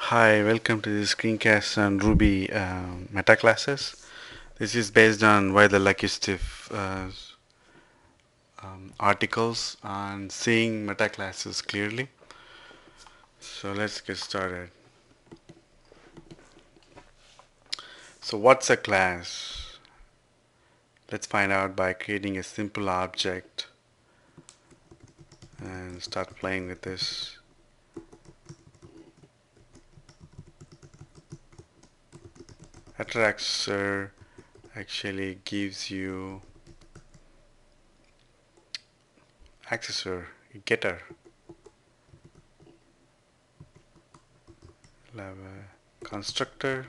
Hi, welcome to the screencast on Ruby meta classes. This is based on why the Lucky Stiff articles on seeing meta classes clearly. So let's get started. So what's a class? Let's find out by creating a simple object and start playing with this. Attractor actually gives you accessor, getter. We'll have a constructor.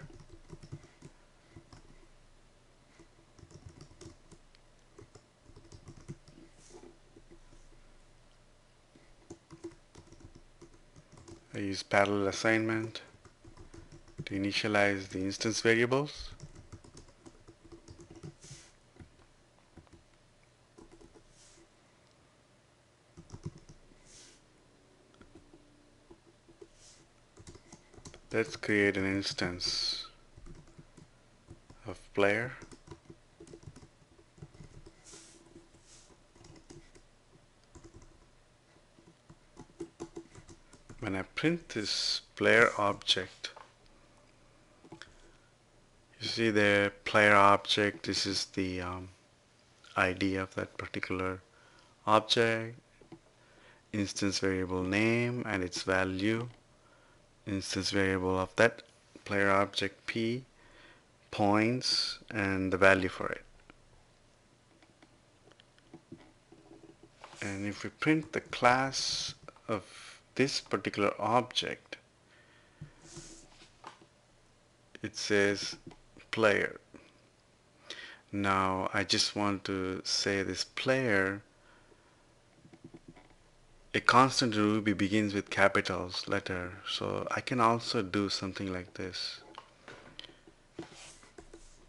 I use parallel assignment to initialize the instance variables. Let's create an instance of player. When I print this player object, you see the player object, this is the ID of that particular object, instance variable name and its value, instance variable of that player object P, points, and the value for it. And if we print the class of this particular object, it says player. Now I just want to say this player, a constant in Ruby begins with capitals letter, so I can also do something like this.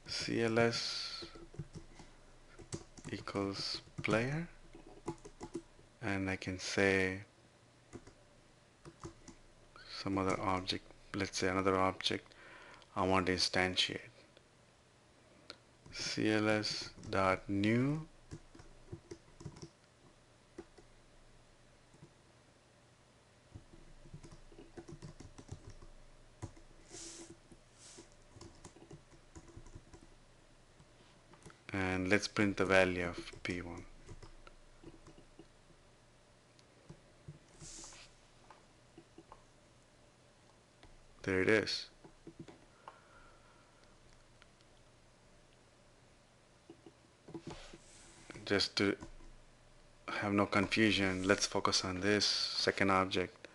CLS equals player, and I can say some other object, let's say another object I want to instantiate. CLS dot new and let's print the value of P1. There it is. Just to have no confusion, let's focus on this second object.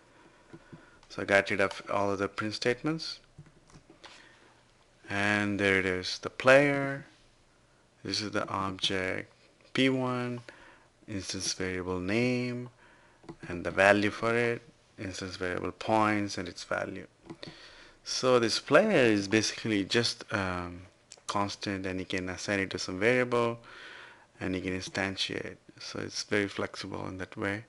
So I got rid of all of the print statements, and there it is, the player. This is the object P1, instance variable name and the value for it, instance variable points and its value. So this player is basically just constant, and you can assign it to some variable and you can instantiate. So it's very flexible in that way.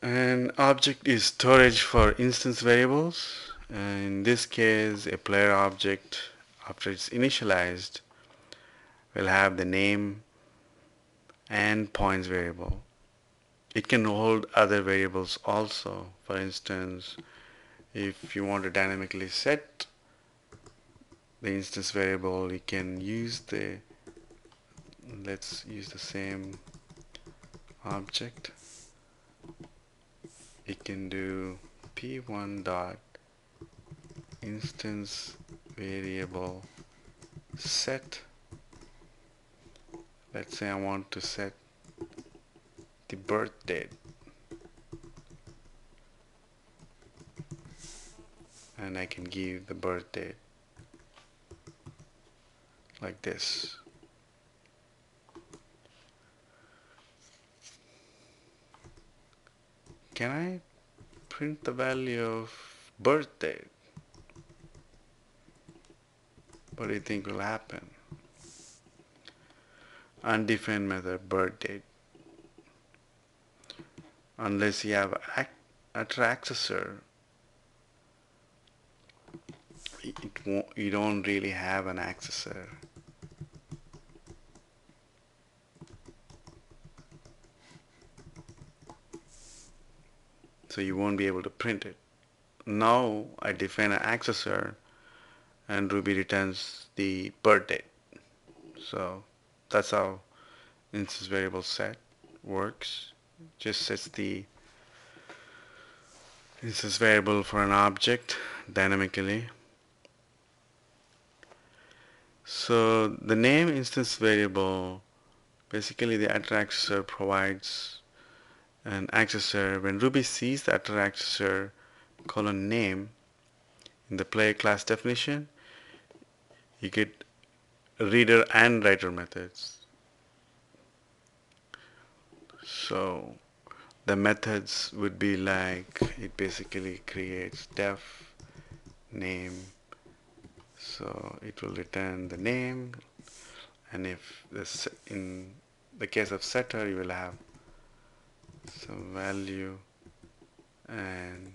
And object is storage for instance variables. In this case, a player object, after it's initialized, will have the name and points variable. It can hold other variables also. For instance, if you want to dynamically set the instance variable, you can use let's use the same object. You can do p1 dot instance variable set. Let's say I want to set the birth date, and I can give the birth date like this. Can I print the value of birth date? What do you think will happen? Undefined method birth date. Unless you have a accessor you don't really have an accessor. So you won't be able to print it. Now I define an accessor and Ruby returns the birth date. So that's how instance variable set works. Just sets the instance variable for an object dynamically. So the name instance variable, basically the attr accessor provides an accessor. When Ruby sees the attr accessor colon name in the player class definition, you get reader and writer methods. So the methods would be like, it basically creates def name, so it will return the name, and if this, in the case of setter, you will have some value and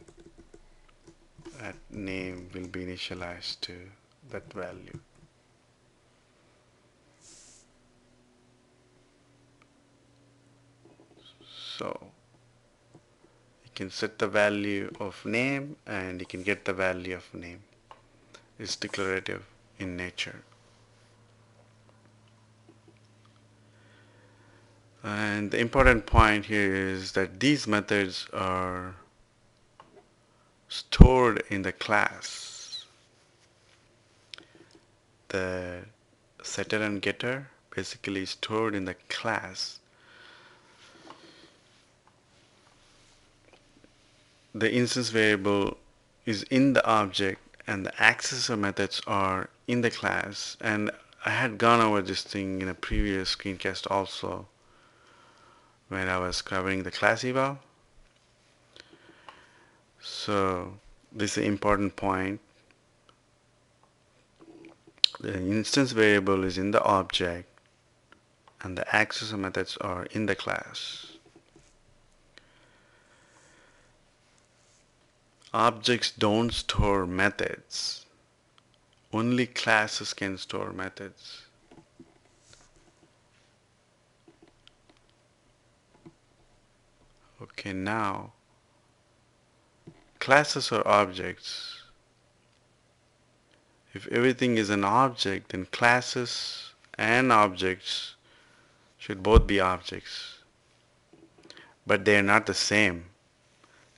that name will be initialized to that value. So you can set the value of name and you can get the value of name. It's declarative in nature. And the important point here is that these methods are stored in the class. The setter and getter basically stored in the class. The instance variable is in the object and the accessor methods are in the class. And I had gone over this thing in a previous screencast also when I was covering the class eval. So this is an important point. The instance variable is in the object and the accessor methods are in the class. Objects don't store methods. Only classes can store methods. Okay, now classes are objects. If everything is an object, then classes and objects should both be objects. But they are not the same.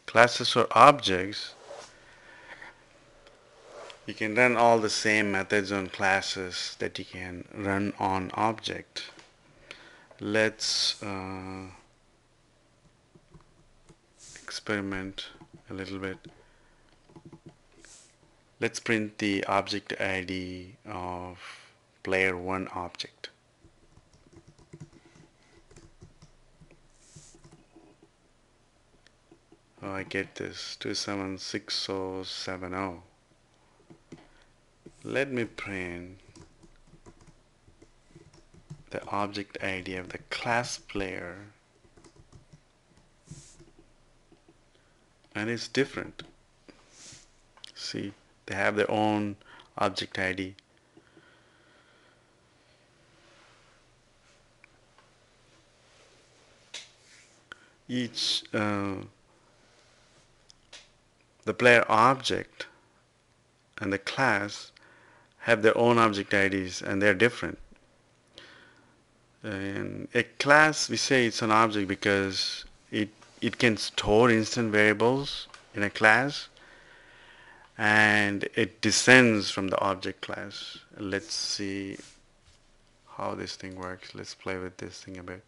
Classes are objects. You can run all the same methods on classes that you can run on object. Let's experiment a little bit. Let's print the object ID of player 1 object. Oh, I get this 276070. Let me print the object ID of the class player, and it's different. See, they have their own object ID. Each the player object and the class have their own object IDs and they're different. And a class, we say it's an object because it can store instant variables in a class and it descends from the object class. Let's see how this thing works. Let's play with this thing a bit.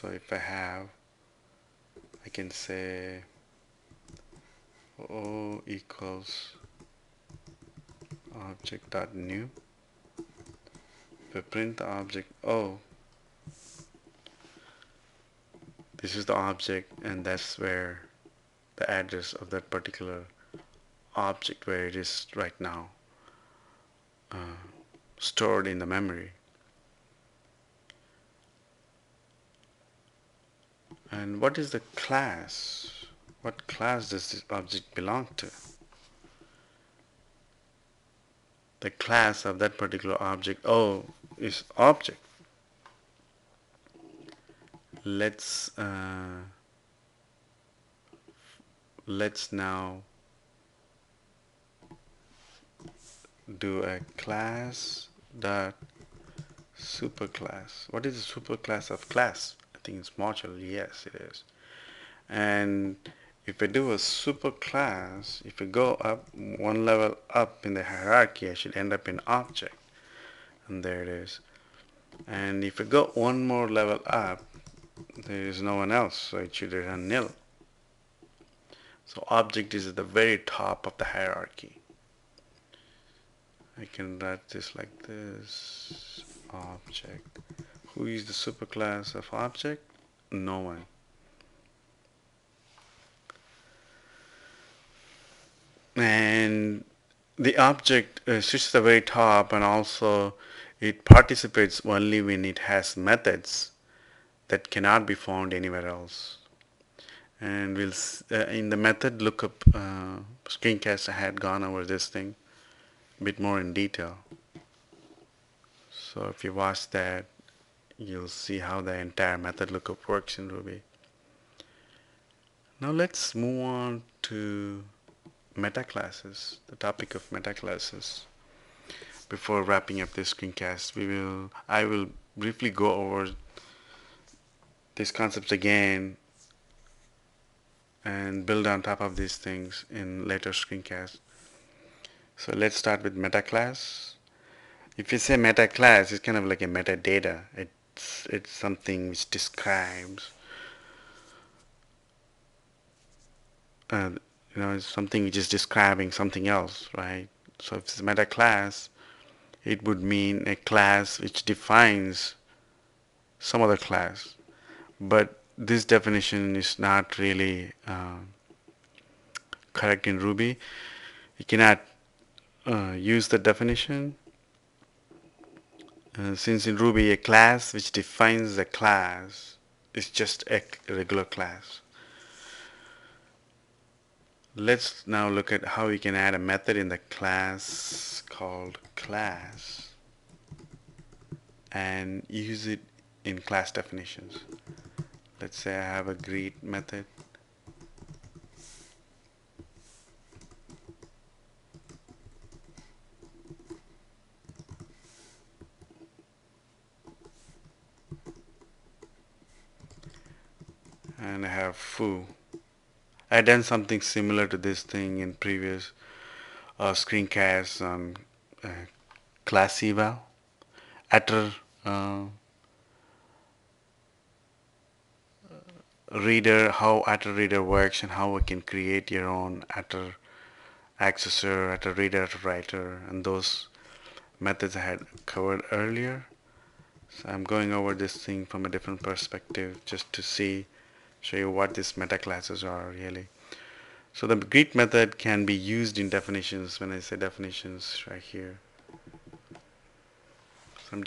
So if I can say O equals object.new. If I print the object O, this is the object and that's where the address of that particular object where it is right now stored in the memory. And what is the class? What class does this object belong to? The class of that particular object, is object. Let's let's now do a class dot superclass. What is the superclass of class? I think it's module. Yes, it is. And if I do a superclass, if I go up one level up in the hierarchy, I should end up in object. And there it is. And if I go one more level up, there is no one else, so it should return nil. So object is at the very top of the hierarchy. I can write this like this. Object. Who is the superclass of object? No one. And the object sits at the very top, and also it participates only when it has methods that cannot be found anywhere else. And in the method lookup screencast, I had gone over this thing a bit more in detail. So if you watch that, you'll see how the entire method lookup works in Ruby. Now let's move on to metaclasses, the topic of metaclasses. Before wrapping up this screencast, I will briefly go over these concepts again and build on top of these things in later screencasts. So let's start with metaclass. If you say metaclass, it's kind of like a metadata. It's something which describes, uh, it's something which is describing something else, right? So if it's a metaclass, it would mean a class which defines some other class. But this definition is not really correct in Ruby. You cannot use the definition since in Ruby a class which defines a class is just a regular class. Let's now look at how we can add a method in the class called class and use it in class definitions. Let's say I have a greet method. And I have foo. I done something similar to this thing in previous screencasts on class eval. Attr uh, reader, how attr reader works and how we can create your own attr accessor, attr reader, attr writer, and those methods I had covered earlier. So I'm going over this thing from a different perspective just to show you what these metaclasses are really. So the greet method can be used in definitions. When I say definitions, right here, so I'm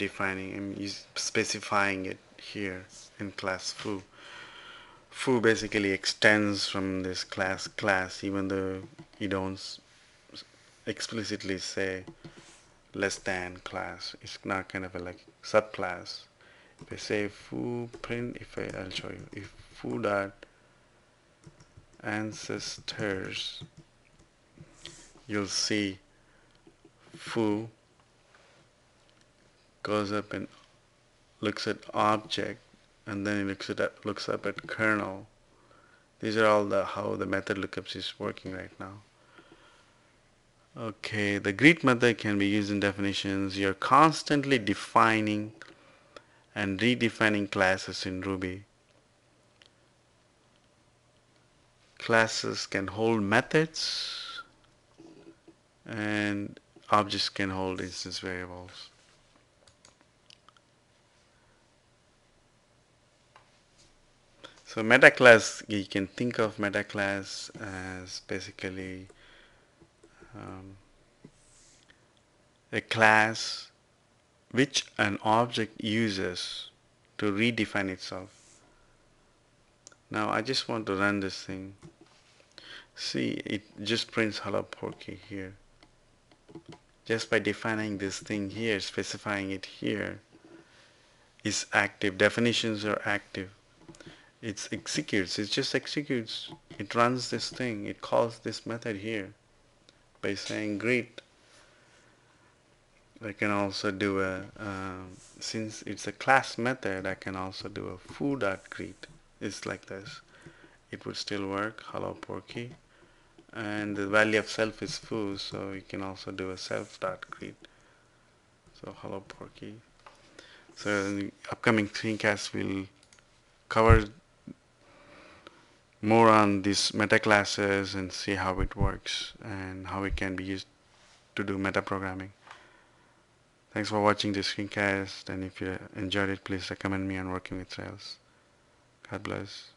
specifying it here in class foo. Foo basically extends from this class, even though you don't explicitly say less than class. It's not kind of a like subclass. If I say foo print, I'll show you. If foo dot ancestors, you'll see foo goes up and looks at object, and then it looks up at kernel. These are all how the method lookups is working right now. Okay, the greet method can be used in definitions. You're constantly defining and redefining classes in Ruby. Classes can hold methods and objects can hold instance variables. So metaclass, you can think of metaclass as basically a class which an object uses to redefine itself. Now I just want to run this thing. See, it just prints hello Porky here. Just by defining this thing here, specifying it here, is active. Definitions are active. It executes. It just executes. It runs this thing. It calls this method here by saying greet. I can also do a, since it's a class method, I can also do a foo.greet. It's like this. It would still work. Hello Porky. And the value of self is foo, so you can also do a self.greet. So hello Porky. So in the upcoming screencasts we'll cover more on these meta classes and see how it works and how it can be used to do meta programming. Thanks for watching this screencast, and if you enjoyed it, please recommend me on Working with Rails. God bless.